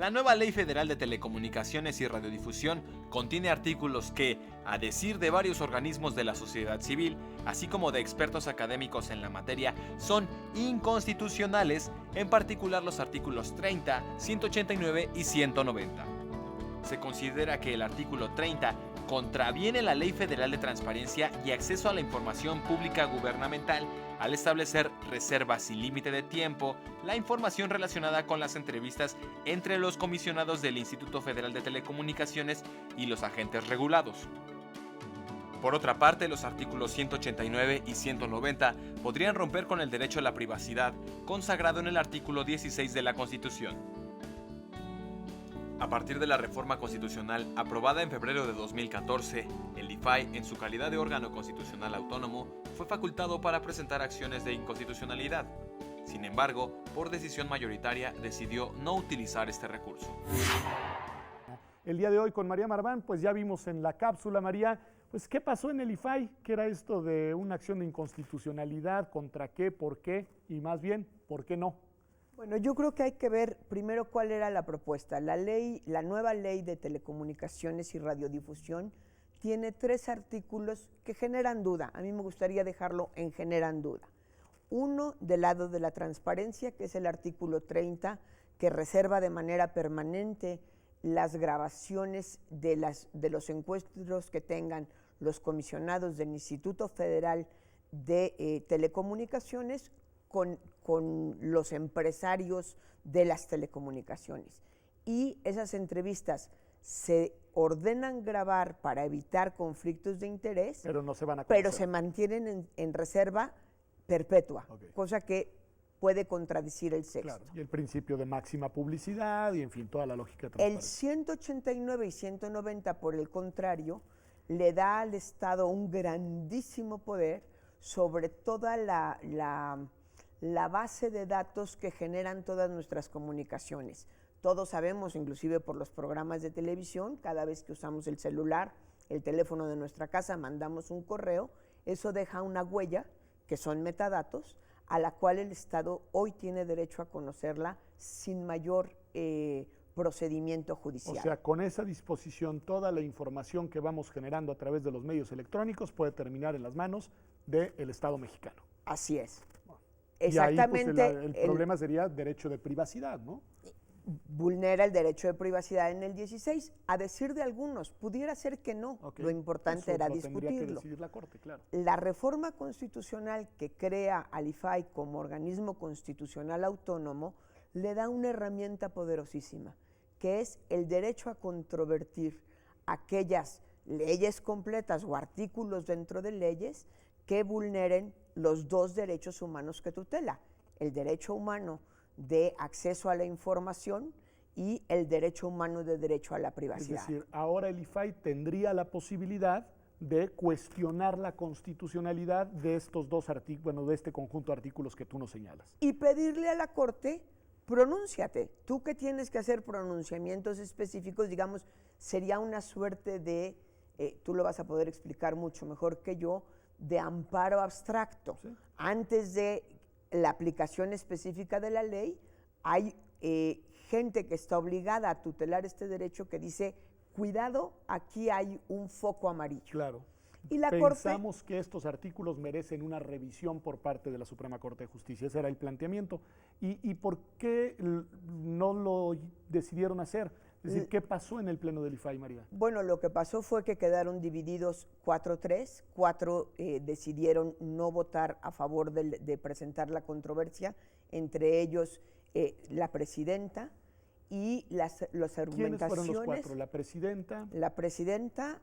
La nueva Ley Federal de Telecomunicaciones y Radiodifusión contiene artículos que, a decir de varios organismos de la sociedad civil, así como de expertos académicos en la materia, son inconstitucionales, en particular los artículos 30, 189 y 190. Se considera que el artículo 30 contraviene la Ley Federal de Transparencia y Acceso a la Información Pública Gubernamental al establecer reservas sin límite de tiempo la información relacionada con las entrevistas entre los comisionados del Instituto Federal de Telecomunicaciones y los agentes regulados. Por otra parte, los artículos 189 y 190 podrían romper con el derecho a la privacidad consagrado en el artículo 16 de la Constitución. A partir de la reforma constitucional aprobada en febrero de 2014, el IFAI, en su calidad de órgano constitucional autónomo, fue facultado para presentar acciones de inconstitucionalidad. Sin embargo, por decisión mayoritaria, decidió no utilizar este recurso. El día de hoy con María Marván, pues ya vimos en la cápsula, María, pues qué pasó en el IFAI, qué era esto de una acción de inconstitucionalidad, contra qué, por qué y más bien, por qué no. Bueno, yo creo que hay que ver primero cuál era la propuesta. La nueva ley de telecomunicaciones y radiodifusión tiene 3 artículos que generan duda. A mí me gustaría dejarlo en generan duda. Uno, del lado de la transparencia, que es el artículo 30, que reserva de manera permanente las grabaciones de los encuentros que tengan los comisionados del Instituto Federal de Telecomunicaciones con los empresarios de las telecomunicaciones. Y esas entrevistas se ordenan grabar para evitar conflictos de interés, pero no se van a conocer. Pero se mantienen en reserva perpetua, okay, cosa que puede contradecir el sexto. Claro, y el principio de máxima publicidad y en fin, toda la lógica. El 189 y 190, por el contrario, le da al Estado un grandísimo poder sobre toda la base de datos que generan todas nuestras comunicaciones. Todos sabemos, inclusive por los programas de televisión, cada vez que usamos el celular, el teléfono de nuestra casa, mandamos un correo, eso deja una huella, que son metadatos, a la cual el Estado hoy tiene derecho a conocerla sin mayor procedimiento judicial. O sea, con esa disposición, toda la información que vamos generando a través de los medios electrónicos puede terminar en las manos del Estado mexicano. Así es. Exactamente. Y ahí, pues, el problema sería derecho de privacidad, ¿no? Vulnera el derecho de privacidad en el 16. A decir de algunos, pudiera ser que no. Okay. Lo importante era discutirlo. Tendría que decidir la Corte, claro. La reforma constitucional que crea al IFAI como organismo constitucional autónomo le da una herramienta poderosísima, que es el derecho a controvertir aquellas leyes completas o artículos dentro de leyes que vulneren los 2 derechos humanos que tutela, el derecho humano de acceso a la información y el derecho humano de derecho a la privacidad. Es decir, ahora el IFAI tendría la posibilidad de cuestionar la constitucionalidad de estos 2 artículos, bueno, de este conjunto de artículos que tú nos señalas. Y pedirle a la Corte, pronúnciate. Tú que tienes que hacer pronunciamientos específicos, digamos, sería una suerte de, tú lo vas a poder explicar mucho mejor que yo, de amparo abstracto. ¿Sí? Antes de la aplicación específica de la ley, hay gente que está obligada a tutelar este derecho que dice, cuidado, aquí hay un foco amarillo. Claro. Y la Pensamos que estos artículos merecen una revisión por parte de la Suprema Corte de Justicia. Ese era el planteamiento. ¿Y por qué no lo decidieron hacer? Es decir, ¿qué pasó en el pleno del IFAI, María? Bueno, lo que pasó fue que quedaron divididos 4-3, 4 decidieron no votar a favor de presentar la controversia, entre ellos la presidenta y las argumentaciones. ¿Quiénes fueron los 4? La presidenta,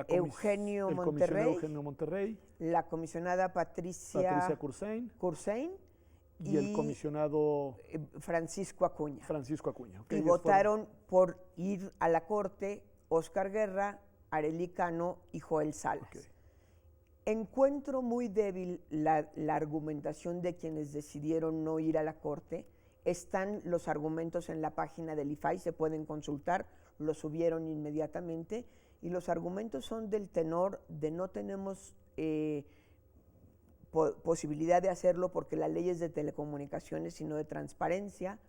Eugenio Monterrey, la comisionada Patricia Cursain y el comisionado Francisco Acuña. Okay, y votaron por ir a la Corte Óscar Guerra, Arely Cano y Joel Salas. Okay. Encuentro muy débil la argumentación de quienes decidieron no ir a la Corte. Están los argumentos en la página del IFAI, se pueden consultar, los subieron inmediatamente, y los argumentos son del tenor de no tenemos posibilidad de hacerlo porque la ley es de telecomunicaciones, sino de transparencia.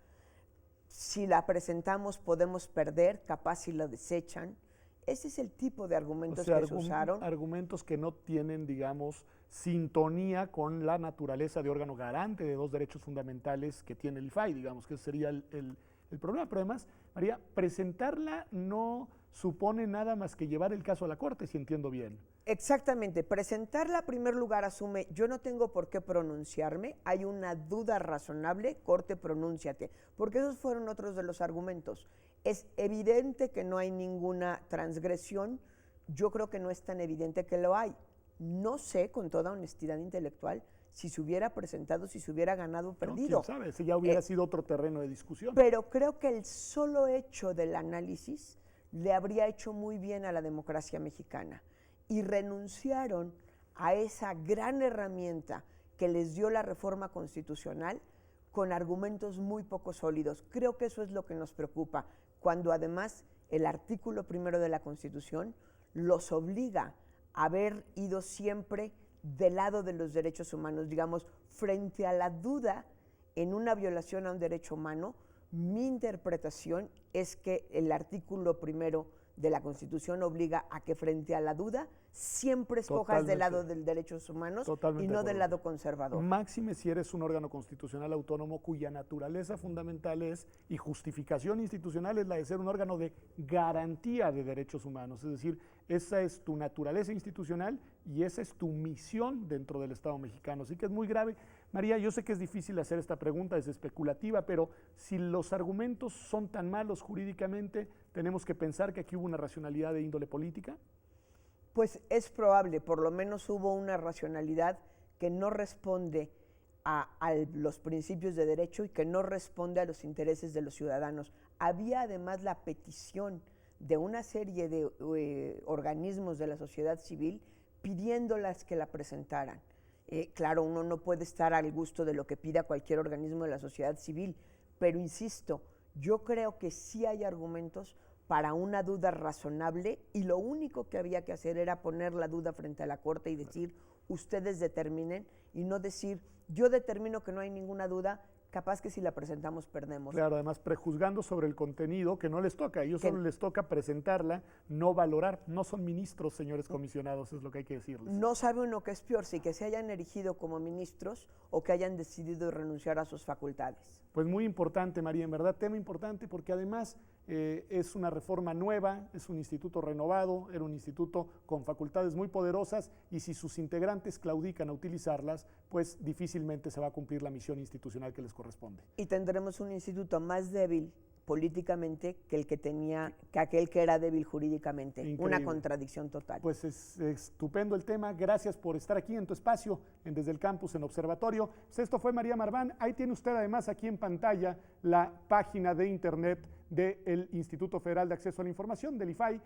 si la presentamos podemos perder, capaz si la desechan. Ese es el tipo de argumentos que se usaron. Argumentos que no tienen, digamos, sintonía con la naturaleza de órgano garante de dos derechos fundamentales que tiene el IFAI, digamos, que ese sería el problema. Pero además, María, presentarla no supone nada más que llevar el caso a la Corte, si entiendo bien. Exactamente, presentarla en primer lugar asume, yo no tengo por qué pronunciarme, hay una duda razonable, Corte, pronúnciate, porque esos fueron otros de los argumentos. Es evidente que no hay ninguna transgresión, yo creo que no es tan evidente que lo hay. No sé, con toda honestidad intelectual, si se hubiera presentado, si se hubiera ganado o perdido. No, quién sabe, si ya hubiera sido otro terreno de discusión. Pero creo que el solo hecho del análisis le habría hecho muy bien a la democracia mexicana. Y renunciaron a esa gran herramienta que les dio la reforma constitucional con argumentos muy poco sólidos. Creo que eso es lo que nos preocupa, cuando además el artículo 1 de la Constitución los obliga a haber ido siempre del lado de los derechos humanos, digamos, frente a la duda en una violación a un derecho humano. Mi interpretación es que el artículo 1 de la Constitución obliga a que frente a la duda siempre escojas del lado de los derechos humanos y no del lado conservador. Máxime si eres un órgano constitucional autónomo cuya naturaleza fundamental es y justificación institucional es la de ser un órgano de garantía de derechos humanos. Es decir, esa es tu naturaleza institucional y esa es tu misión dentro del Estado mexicano. Así que es muy grave. María, yo sé que es difícil hacer esta pregunta, es especulativa, pero si los argumentos son tan malos jurídicamente, ¿tenemos que pensar que aquí hubo una racionalidad de índole política? Pues es probable, por lo menos hubo una racionalidad que no responde a los principios de derecho y que no responde a los intereses de los ciudadanos. Había además la petición de una serie de organismos de la sociedad civil pidiéndolas que la presentaran. Claro, uno no puede estar al gusto de lo que pida cualquier organismo de la sociedad civil, pero insisto, yo creo que sí hay argumentos para una duda razonable y lo único que había que hacer era poner la duda frente a la Corte y decir, ustedes determinen, y no decir, yo determino que no hay ninguna duda, capaz que si la presentamos perdemos. Claro, además prejuzgando sobre el contenido que no les toca, a ellos solo les toca presentarla, no valorar, no son ministros, señores comisionados, es lo que hay que decirles. No sabe uno qué es peor, si que se hayan erigido como ministros o que hayan decidido renunciar a sus facultades. Pues muy importante, María, en verdad, tema importante porque además es una reforma nueva, es un instituto renovado, era un instituto con facultades muy poderosas y si sus integrantes claudican a utilizarlas, pues difícilmente se va a cumplir la misión institucional que les corresponde. Y tendremos un instituto más débil políticamente que el que tenía, que aquel que era débil jurídicamente. Increíble. Una contradicción total. Pues es estupendo el tema, gracias por estar aquí en tu espacio, Desde el Campus, en Observatorio. Pues esto fue María Marván, ahí tiene usted además aquí en pantalla la página de internet del Instituto Federal de Acceso a la Información, del IFAI,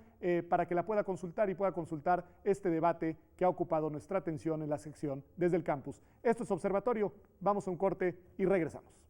para que la pueda consultar y pueda consultar este debate que ha ocupado nuestra atención en la sección Desde el Campus. Esto es Observatorio, vamos a un corte y regresamos.